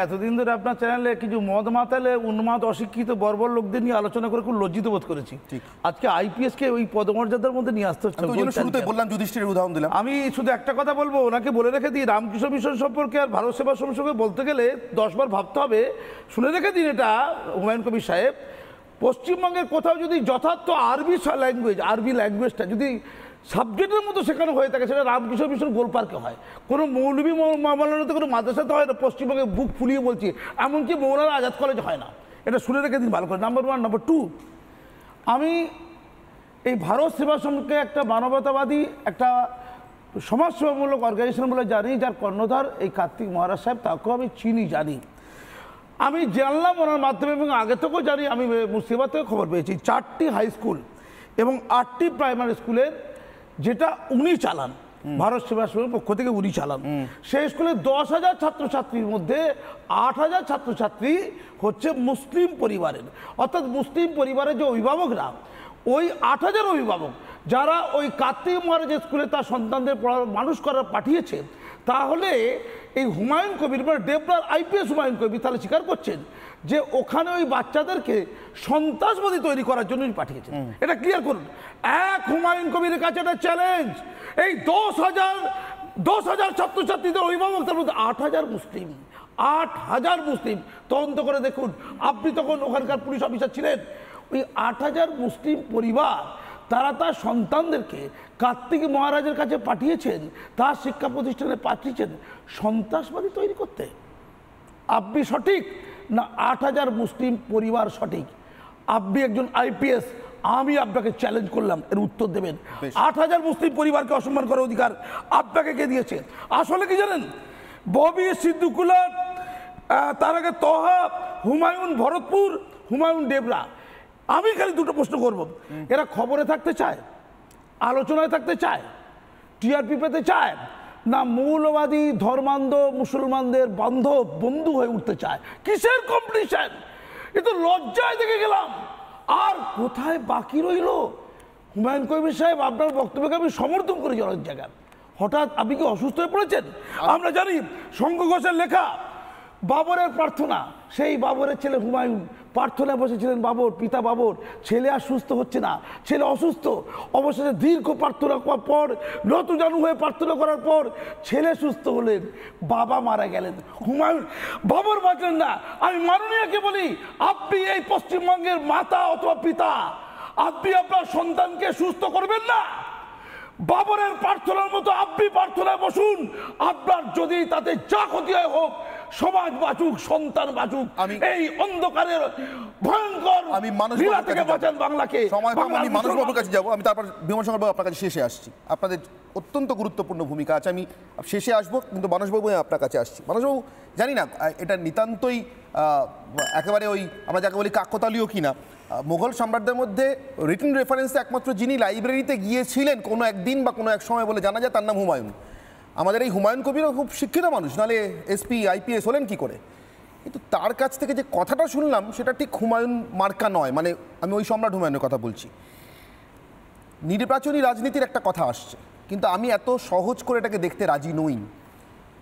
এতদিন ধরে আপনার চ্যানেলে কিছু মদ মাতালে উন্মাদ অশিক্ষিত বর্বর লোকদের নিয়ে আলোচনা করে খুব লজ্জিত বোধ করেছি। আজকে আইপিএস কে ওই পদমর্যাদার মধ্যে নিয়ে আসতে হচ্ছে। বললাম যুধিষ্ঠিরের উদাহরণ দিলাম। আমি শুধু একটা কথা বলবো, ওনাকে বলে রেখে দিই, রামকৃষ্ণ মিশন সম্পর্কে আর ভারত সেবা সম্পর্কে বলতে গেলে 10 বার ভাবতে হবে। শুনে রেখে দিন এটা, হুমায়ুন কবির সাহেব, পশ্চিমবঙ্গের কোথাও যদি যথার্থ আরবি ল্যাঙ্গুয়েজটা যদি সাবজেক্টের মতো শেখানো হয়ে থাকে, সেটা রামকৃষ্ণ মিশন গোলপার্কে হয়, কোনো মৌলভী মাওলানাতে কোনো মাদ্রাসাতে হয় না। পশ্চিমবঙ্গে বুক ফুলিয়ে বলছি, এমনকি মৌলানা আজাদ কলেজ হয় না। এটা শুনে রেখে দিন ভালো করে। নাম্বার 1। নাম্বার 2, আমি এই ভারত সেবা সম্পর্কে একটা মানবতাবাদী একটা সমাজসেবামূলক অর্গানাইজেশন বলে জানি, যার কর্ণধার এই কার্তিক মহারাজ সাহেব, তাকেও আমি চিনি, জানি। আমি জানলাম ওনার মাধ্যমে, এবং আগে থেকেও জানি, আমি মুর্শিদাবাদ থেকে খবর পেয়েছি 4টি হাই স্কুল এবং 8টি প্রাইমারি স্কুলের যেটা উনি চালান, ভারত সেবাশ্রমের পক্ষ থেকে উনি চালান। সেই স্কুলে 10,000 ছাত্রছাত্রীর মধ্যে 8,000 ছাত্রছাত্রী হচ্ছে মুসলিম পরিবারের, অর্থাৎ মুসলিম পরিবারের যে অভিভাবকরা, ওই 8,000 অভিভাবক যারা ওই কার্তিক মহারাজের স্কুলে তার সন্তানদের মানুষ করার পাঠিয়েছে, তাহলে এই হুমায়ুন কবির মানে ডেবরার আইপিএস হুমায়ুন কবির তাহলে স্বীকার করছেন যে ওখানে ওই বাচ্চাদেরকে সন্ত্রাসবাদী তৈরি করার জন্য পাঠিয়েছেন। এটা ক্লিয়ার করুন। এক হুমায়ুন কবিরের কাছে একটা চ্যালেঞ্জ, এই 10,000 ছাত্রছাত্রীদের অভিভাবক, তার মধ্যে 8,000 মুসলিম, 8,000 মুসলিম। তদন্ত করে দেখুন, আপনি তখন ওখানকার পুলিশ অফিসার ছিলেন। ওই 8,000 মুসলিম পরিবার তারা তার সন্তানদেরকে কার্তিক মহারাজের কাছে পাঠিয়েছেন, তার শিক্ষা প্রতিষ্ঠানে পাঠিয়েছেন সন্ত্রাসবাদী তৈরি করতে। আপনি সঠিক না 8,000 মুসলিম পরিবার সঠিক? আপনি একজন আইপিএস, আমি আপনাকে চ্যালেঞ্জ করলাম, এর উত্তর দেবেন। 8,000 মুসলিম পরিবারকে অসম্মান করার অধিকার আপনাকে কে দিয়েছে? আসলে কি জানেন, ববি সিদ্দিকুল্লাহ, তার আগে তহা, হুমায়ুন ভরতপুর, হুমায়ুন ডেবরা। আমি খালি দুটো প্রশ্ন করব, এরা খবরে থাকতে চায়, আলোচনায় থাকতে চায়, টিআরপি পেতে চায়, না মৌলবাদী ধর্মান্ধ মুসলমানদের বন্ধু হয়ে উঠতে চায়? কিসের কম্পিটিশন? এ তো লজ্জায় দেখে গেলাম। আর কোথায় বাকি রইল? হুমায়ুন কবির সাহেব, আপনার বক্তব্যকে আমি সমর্থন করেছি অনেক জায়গায়। হঠাৎ আপনি কি অসুস্থ হয়ে পড়েছেন? আমরা জানি শঙ্খ ঘোষের লেখা বাবরের প্রার্থনা, সেই বাবরের ছেলে হুমায়ুন প্রার্থনায় বসেছিলেন। বাবর, পিতা বাবর, ছেলে আর সুস্থ হচ্ছে না, ছেলে অসুস্থ। অবশেষে দীর্ঘ প্রার্থনা করার পর, নতজানু হয়ে প্রার্থনা করার পর ছেলে সুস্থ হলেন, বাবা মারা গেলেন, হুমায়ুন বাবর বাঁচলেন না। আমি মাননীয়কে বলি, আপনি এই পশ্চিমবঙ্গের মাতা অথবা পিতা, আপনি আপনার সন্তানকে সুস্থ করবেন না? বাবরের প্রার্থনার মতো আপনি প্রার্থনায় বসুন। আপনার যদি তাতে যা ক্ষতি হয় হোক, সমাজ বাঁচুক, সন্তান বাঁচুক, এই অন্ধকারের ভয়ঙ্কর লীলা থেকে বাঁচান বাংলাকে। আমি মানুষবাবুর কাছে যাবো, আমি তারপর বিমল বাবু আপনার কাছে শেষে আসছি। আপনাদের অত্যন্ত গুরুত্বপূর্ণ ভূমিকা আছে, আমি শেষে আসবো, কিন্তু মানুষবাবু আপনার কাছে আসছি। মানুষবাবু, জানি না এটা নিতান্তই একেবারে ওই আমরা যাকে বলি কাকতালীয় কিনা, মুঘল সম্রাটদের মধ্যে রিটেন রেফারেন্সে একমাত্র যিনি লাইব্রেরিতে গিয়েছিলেন কোনো একদিন বা কোনো এক সময় বলে জানা যায়, তার নাম হুমায়ুন। আমাদের এই হুমায়ুন কবিরও খুব শিক্ষিত মানুষ, নাহলে এসপি আইপিএস হলেন কি করে? কিন্তু তার কাছ থেকে যে কথাটা শুনলাম, সেটা ঠিক হুমায়ুন মার্কা নয়। মানে আমি ওই সম্রাট হুমায়ুনের কথা বলছি। নির্বাচনী রাজনীতির একটা কথা আসছে, কিন্তু আমি এত সহজ করে এটাকে দেখতে রাজি নই।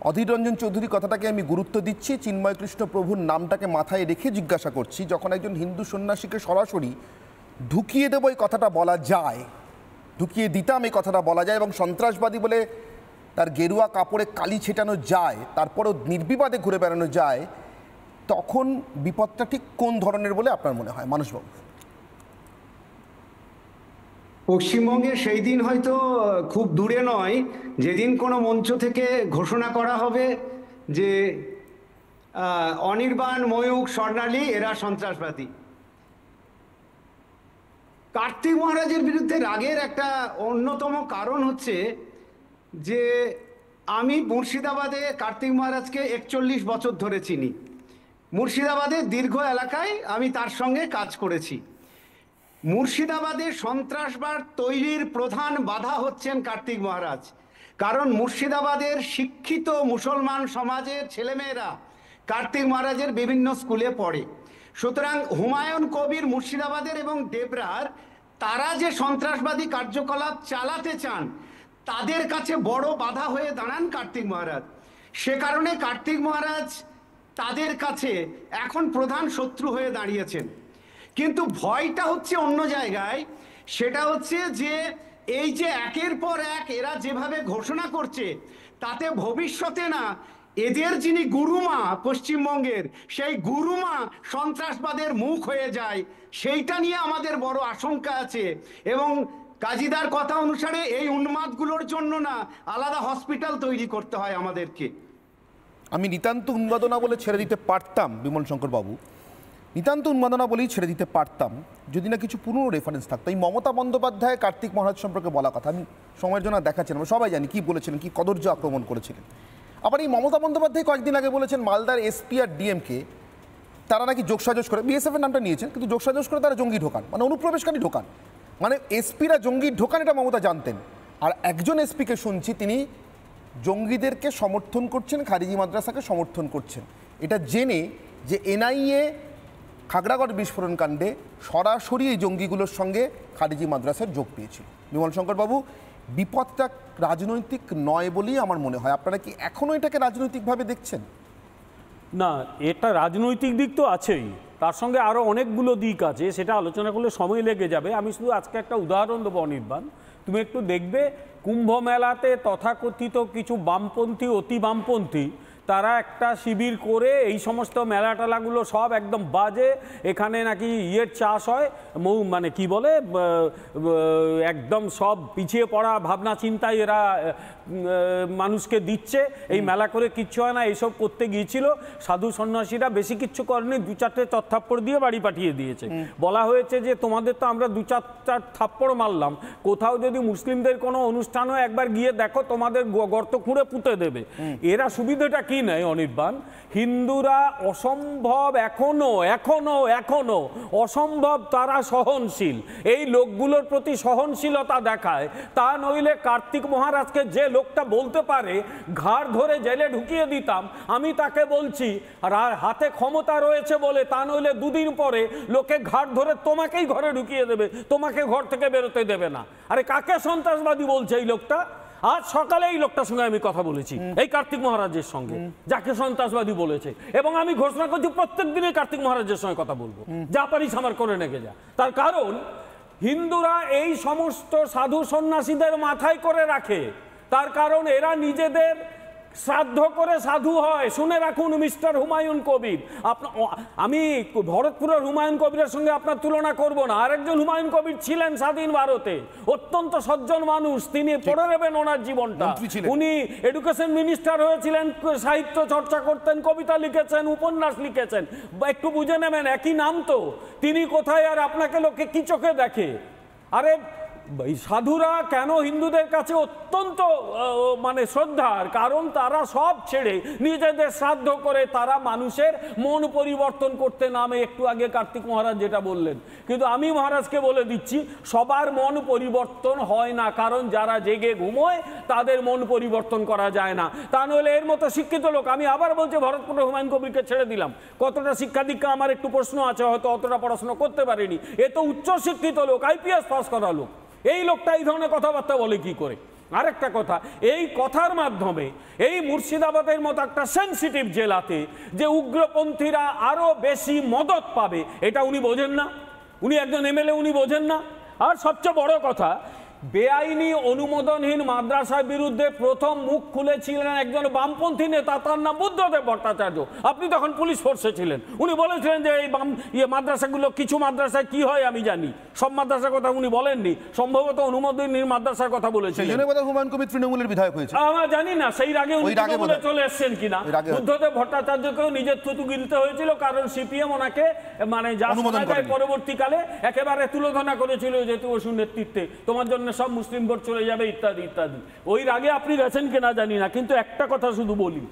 অধীর রঞ্জন চৌধুরী কথাটাকে আমি গুরুত্ব দিচ্ছি, চিন্ময় কৃষ্ণ প্রভুর নামটাকে মাথায় রেখে জিজ্ঞাসা করছি, যখন একজন হিন্দু সন্ন্যাসীকে সরাসরি ঢুকিয়ে দেবো এই কথাটা বলা যায়, ঢুকিয়ে দিতাম এই কথাটা বলা যায়, এবং সন্ত্রাসবাদী বলে তার গেরুয়া কাপড়ে কালি ছেটানো যায়, তারপরেও নির্বিবাদে ঘুরে বেড়ানো যায়, তখন বিপদটা ঠিক কোন ধরনের বলে আপনার মনে হয় মানুষবাবু? পশ্চিমবঙ্গে সেই দিন হয়তো খুব দূরে নয়, যেদিন কোনো মঞ্চ থেকে ঘোষণা করা হবে যে অনির্বাণ, ময়ূখ, স্বর্ণালী এরা সন্ত্রাসবাদী। কার্তিক মহারাজের বিরুদ্ধে রাগের একটা অন্যতম কারণ হচ্ছে যে আমি মুর্শিদাবাদে কার্তিক মহারাজকে 41 বছর ধরে চিনি। মুর্শিদাবাদের দীর্ঘ এলাকায় আমি তার সঙ্গে কাজ করেছি। মুর্শিদাবাদে সন্ত্রাসবাদ তৈরির প্রধান বাধা হচ্ছেন কার্তিক মহারাজ, কারণ মুর্শিদাবাদের শিক্ষিত মুসলমান সমাজের ছেলেমেয়েরা কার্তিক মহারাজের বিভিন্ন স্কুলে পড়ে। সুতরাং হুমায়ুন কবির মুর্শিদাবাদের এবং ডেবরার তারা যে সন্ত্রাসবাদী কার্যকলাপ চালাতে চান, তাদের কাছে বড় বাধা হয়ে দাঁড়ান কার্তিক মহারাজ। সে কারণে কার্তিক মহারাজ তাদের কাছে এখন প্রধান শত্রু হয়ে দাঁড়িয়েছেন। কিন্তু ভয়টা হচ্ছে অন্য জায়গায়, সেটা হচ্ছে যে এই যে একের পর এক এরা যেভাবে ঘোষণা করছে, তাতে ভবিষ্যতে না এদের যিনি গুরুমা পশ্চিমবঙ্গের, সেই গুরুমা সন্ত্রাসবাদের মুখ হয়ে যায়, সেইটা নিয়ে আমাদের বড় আশঙ্কা আছে। এবং কাজীদার কথা অনুসারে এই উন্মাদগুলোর জন্য না আলাদা হসপিটাল তৈরি করতে হয় আমাদেরকে। আমি নিতান্ত উন্মাদনা বলে ছেড়ে দিতে পারতাম বিমল শঙ্কর বাবু, নিতান্ত উন্মাদনা বলেই ছেড়ে দিতে পারতাম যদি না কিছু পুরনো রেফারেন্স থাকতো। এই মমতা বন্দ্যোপাধ্যায় কার্তিক মহারাজ সম্পর্কে বলা কথা আমি সময়ের জন্য দেখাচ্ছিলাম, আমরা সবাই জানি কী বলেছিলেন, কী কদর্য আক্রমণ করেছিলেন। আবার এই মমতা বন্দ্যোপাধ্যায় কয়েকদিন আগে বলেছেন মালদার এসপি আর ডিএমকে তারা নাকি যোগসাজশ করে, বিএসএফের নামটা নিয়েছেন, কিন্তু যোগসাজশ করে তারা জঙ্গি ঢোকান, মানে অনুপ্রবেশকারী ঢোকান, মানে এসপিরা জঙ্গি ঢোকান, এটা মমতা জানতেন। আর একজন এসপিকে শুনছি তিনি জঙ্গিদেরকে সমর্থন করছেন, খারিজি মাদ্রাসাকে সমর্থন করছেন, এটা জেনে যে এনআইএ খাগড়াগড় বিস্ফোরণ কাণ্ডে সরাসরি এই জঙ্গিগুলোর সঙ্গে খারিজি মাদ্রাসার যোগ পেয়েছিল। বিমল শঙ্কর বাবু, বিপদটা রাজনৈতিক নয় বলেই আমার মনে হয়। আপনারা কি এখনও এটাকে রাজনৈতিকভাবে দেখছেন? না, এটা রাজনৈতিক দিক তো আছেই, তার সঙ্গে আরও অনেকগুলো দিক আছে, সেটা আলোচনা করলে সময় লেগে যাবে। আমি শুধু আজকে একটা উদাহরণ দেবো অনির্বাণ, তুমি একটু দেখবে কুম্ভ মেলাতে তথাকথিত কিছু বামপন্থী, অতি বামপন্থী, তারা একটা শিবির করে এই সমস্ত মেলা টেলাগুলো সব একদম বাজে, এখানে নাকি ইয়ের চাষ হয়, মানে কি বলে, একদম সব পিছিয়ে পড়া ভাবনা চিন্তায় এরা মানুষকে দিচ্ছে, এই মেলা করে কিচ্ছু হয় না, এইসব করতে গিয়েছিল। সাধু সন্ন্যাসীরা বেশি কিচ্ছু করেনি, 2-4টে চত্থাপ্পড় দিয়ে বাড়ি পাঠিয়ে দিয়েছে। বলা হয়েছে যে তোমাদের তো আমরা 2-4 থাপ্পড় মারলাম, কোথাও যদি মুসলিমদের কোনো অনুষ্ঠান হয় একবার গিয়ে দেখো, তোমাদের গর্ত খুঁড়ে পুঁতে দেবে। এরা সুবিধাটা কি নেই অনির্বাণ, হিন্দুরা অসম্ভব এখনো এখনো এখনো অসম্ভব তারা সহনশীল, এই লোকগুলোর প্রতি সহনশীলতা দেখায়। তা নইলে কার্তিক মহারাজকে যে লোকটা বলতে পারে ঘাড় ধরে জেলে ঢুকিয়ে দিতাম, আমি তাকে বলছি আর হাতে ক্ষমতা রয়েছে বলে, তা নইলে 2 দিন পরে লোকে ঘাড় ধরে তোমাকেই ঘরে ঢুকিয়ে দেবে, তোমাকে ঘর থেকে বেরোতে দেবে না। আরে কাকে সন্ত্রাসবাদী বলছে এই লোকটা? আজ সকালে এই লোকটার সঙ্গে আমি কথা বলেছি, এই কার্তিক মহারাজের সঙ্গে, যাকে সন্ত্রাসবাদী বলেছে, এবং আমি ঘোষণা করছি প্রত্যেক দিনই কার্তিক মহারাজের সঙ্গে কথা বলবো, যা পারিস আমার করে নেগে যা। তার কারণ হিন্দুরা এই সমস্ত সাধু সন্ন্যাসীদের মাথায় করে রাখে, তার কারণ এরা নিজেদের শ্রাদ্ধ করে সাধু হয়। শুনে রাখুন মিস্টার হুমায়ুন কবির, আমি ভরতপুরের হুমায়ুন কবিরের সঙ্গে আপনার তুলনা করব না, আরেকজন হুমায়ুন কবির ছিলেন স্বাধীন ভারতে, অত্যন্ত সজ্জন মানুষ, তিনি পড়ে নেবেন ওনার জীবনটা। উনি এডুকেশন মিনিস্টার হয়েছিলেন, সাহিত্য চর্চা করতেন, কবিতা লিখেছেন, উপন্যাস লিখেছেন, একটু বুঝে নেবেন একই নাম তো। তিনি কোথায় আর আপনাকে লোকে কি চোখে দেখে? আরে সাধুরা কেন হিন্দুদের কাছে অত্যন্ত মানে শ্রদ্ধার, কারণ তারা সব ছেড়ে নিজেদের শ্রাদ্ধ করে তারা মানুষের মন পরিবর্তন করতে নামে। একটু আগে কার্তিক মহারাজ যেটা বললেন, কিন্তু আমি মহারাজকে বলে দিচ্ছি সবার মন পরিবর্তন হয় না, কারণ যারা জেগে ঘুমোয় তাদের মন পরিবর্তন করা যায় না। তা নইলে এর মতো শিক্ষিত লোক, আমি আবার বলছি ভরতপুরের হুমায়ুন কবিরকে ছেড়ে দিলাম, কতটা শিক্ষা দীক্ষা আমার একটু প্রশ্ন আছে, হয়তো অতটা পড়াশোনা করতে পারেনি, এ তো উচ্চ শিক্ষিত লোক, আইপিএস পাস করা লোক, এই লোকটা এই ধরনের কথাবার্তা বলে কি করে? আরেকটা কথা, এই কথার মাধ্যমে এই মুর্শিদাবাদের মতো একটা সেনসিটিভ জেলাতে যে উগ্রপন্থীরা আরো বেশি মদত পাবে, এটা উনি বোঝেন না, উনি একজন এমএলএ, উনি বোঝেন না। আর সবচেয়ে বড় কথা, বেআইনি অনুমোদনহীন মাদ্রাসার বিরুদ্ধে প্রথম মুখ খুলেছিলেন একজন বামপন্থী নেতা, তার নাম বুদ্ধদেব ভট্টাচার্য। আপনি তখন পুলিশ ফোর্সে ছিলেন, উনি বলেছিলেন যে এই মাদ্রাসাগুলো, কিছু মাদ্রাসায় কি হয় আমি জানি, সব মাদ্রাসার কথা উনি বলেননি, সম্ভবত অনুমোদনহীন মাদ্রাসার কথা বলেছিলেন। হুমায়ুন কবির তৃণমূলের বিধায়ক হয়েছে, আমরা জানি না সেই আগে উনি তৃণমূলে চলে এসেছেন কিনা। বুদ্ধদেব ভট্টাচার্যকেও নিজের থুতু গিলতে হয়েছিল, কারণ সিপিএম ওনাকে মানে যা পরবর্তীকালে একেবারে তুলোধনা করেছিল যে ওসুর নেতৃত্বে তোমার জন্য সব মুসলিম ভোট চলে যাবে ইত্যাদি ইত্যাদি। ওই আগে আপনি গেছেন কিনা জানি না, কিন্তু একটা কথা শুধু বলি,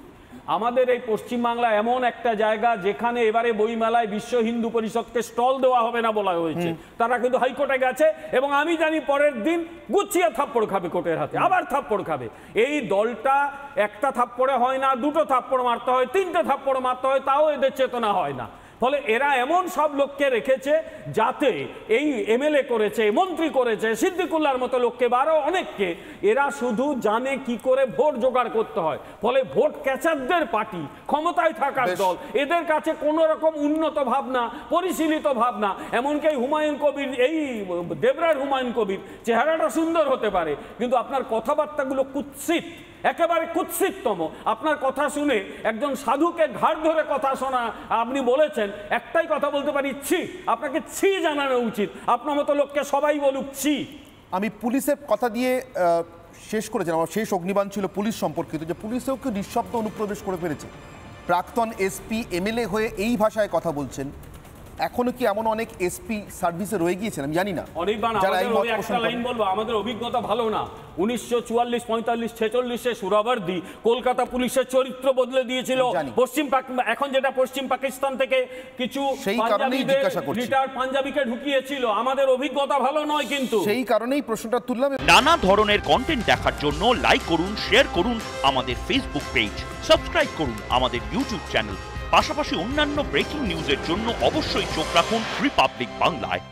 আমাদের এই পশ্চিমবাংলা এমন একটা জায়গা যেখানে এবারে বইমেলায় বিশ্ব হিন্দু পরিষদকে স্টল দেওয়া হবে না বলা হয়েছে, তারা কিন্তু হাইকোর্টে গেছে, এবং আমি জানি পরের দিন গুছিয়ে থাপ্পড় খাবে কোর্টের হাতে, আবার থাপ্পড় খাবে। এই দলটা একটা থাপ্পড়ে হয় না, 2টো থাপ্পড় মারতে হয়, 3টে থাপ্পড় মারতে হয়, তাও এদের চেতনা হয় না। ফলে এরা এমন সব লোককে রেখেছে যাতে এই এমএলএ করেছে, মন্ত্রী করেছে, সিদ্দিকুল্লাহর মতো লোককে বা আরো অনেককে, এরা শুধু জানে কি করে ভোট জোগাড় করতে হয়। ফলে ভোট ক্যাচারদের পার্টি, ক্ষমতায় থাকার দল, এদের কাছে কোনো রকম উন্নত ভাবনা, পরিশীলিত ভাবনা, এমনকি হুমায়ুন কবির, এই দেবরার হুমায়ুন কবির চেহারাটা সুন্দর হতে পারে, কিন্তু আপনার কথাবার্তাগুলো কুৎসিত, একেবারে কুৎসিততম। আপনার কথা শুনে একজন সাধুকে ঘাড় ধরে কথা শোনা, আপনি বলেছেন, একটাই কথা বলতে পারি, ছি। আপনাকে ছি জানানো উচিত। আপনার মতো লোককে সবাই বলুক ছি। আমি পুলিশের কথা দিয়ে শেষ করেছিলাম, আমার শেষ অগ্নিবাণ ছিল পুলিশ সম্পর্কিত, যে পুলিশেও কেউ নিঃশব্দ অনুপ্রবেশ করে ফেলেছে। প্রাক্তন এসপি এমএলএ হয়ে এই ভাষায় কথা বলছেন। এখনো কি এমন অনেক এসপি সার্ভিসে রয়ে গিয়েছেন আমি জানি না। অনির্বাণ, আমাদের একটা লাইন বলবো, আমাদের অভিজ্ঞতা ভালো না। 1944, 45, 46-এ সুরাবর্দি কলকাতা পুলিশের চরিত্র বদলে দিয়েছিল। এখন যেটা পশ্চিম পাকিস্তান থেকে কিছু রিটায়ার্ড পাঞ্জাবিকে ঢুকিয়েছিল। আমাদের অভিজ্ঞতা ভালো নয়, কিন্তু সেই কারণেই প্রশ্নটা তুললাম। নানা ধরনের কন্টেন্ট দেখার জন্য লাইক করুন, শেয়ার করুন আমাদের ফেসবুক পেজ, সাবস্ক্রাইব করুন আমাদের ইউটিউব চ্যানেল। পাশাপাশি অন্যান্য ব্রেকিং নিউজের জন্য অবশ্যই চোখ রাখুন রিপাবলিক বাংলায়।